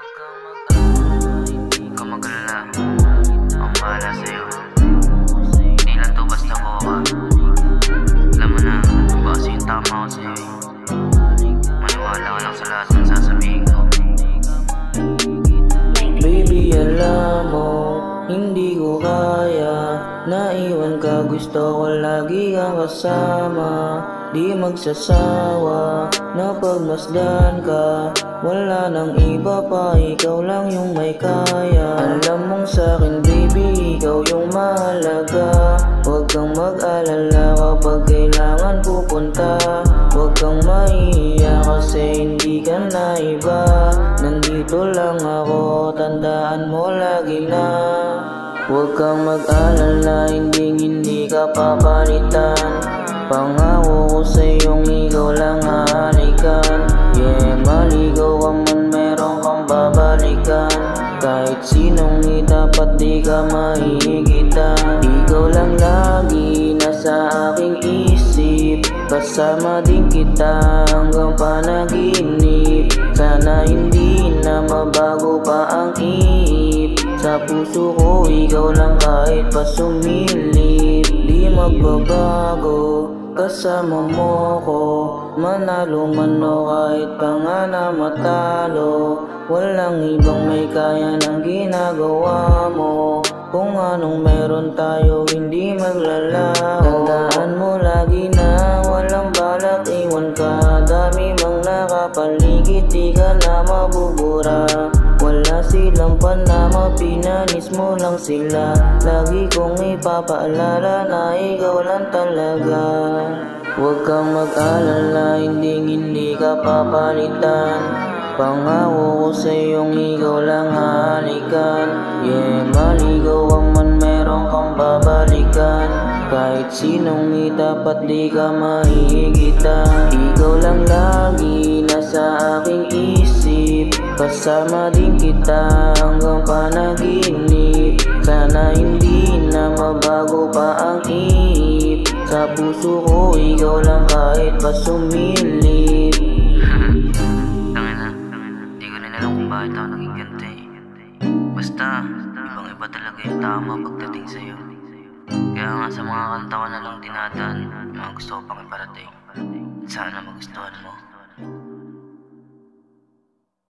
Huwag kang mag-alala, ang bahala sa'yo. Hindi lang to basta boka. Alam mo na, iba kasi yung tama ko sa'yo eh. Maniwala ka lang sa lahat ng sasabihin ko. Baby, alam mo, hindi ko kaya naiwan ka, gusto ko lagi kang kasama. Di magsasawa na pagmasdan ka, wala nang iba pa, ikaw lang yung may kaya. Alam mong sa'kin baby, ikaw yung mahalaga. Huwag kang mag-alala kapag kailangan pupunta. Huwag kang mahihiya kasi hindi ka na iba. Nandito lang ako, tandaan mo lagi na. Huwag kang mag-alala, hindi ka papalitan. Pangako ko sa'yong ikaw lang hahalikan. Yeah, maligaw ka man, meron kang babalikan. Kahit sinong itapat di ka mahihigitan. Ikaw lang lagi nasa aking isip, kasama din kita hanggang panaginip. Sana hindi na mabago pa ang ihip. Sa puso ko ikaw lang kahit pa sumilip. Di magbabago, kasama mo ko. Manalo man o kahit pa nga na matalo, walang ibang may kaya ng ginagawa mo. Kung anong meron tayo hindi maglalaho. Tandaan mo lagi na walang balak iwan ka. Dami mang nakapaligid, di ka na mabubura. Wala silang panama, pinanis mo lang sila. Lagi kong ipapaalala na ikaw lang talaga. Huwag kang mag-alala, hindi ka papalitan. Pangako ko sa'yong ikaw lang hahalikan. Yeah, maligaw ka man, meron kang babalikan. Kahit sinong itapat di ka mahihigitan. Ikaw lang lagi nasa aking isip, kasama din kita hanggang panaginip. Sana hindi na mabago pa ang ihip. Sa puso ko ikaw lang kahit pa sumilip. Hindi ko rin alam kung bakit ako naging ganito eh. Basta, ibang iba talaga yung tama pagdating sa'yo. Kaya nga sa mga kanta ko na lang dinadaan yung mga gusto ko pang iparating. Sana magustuhan mo.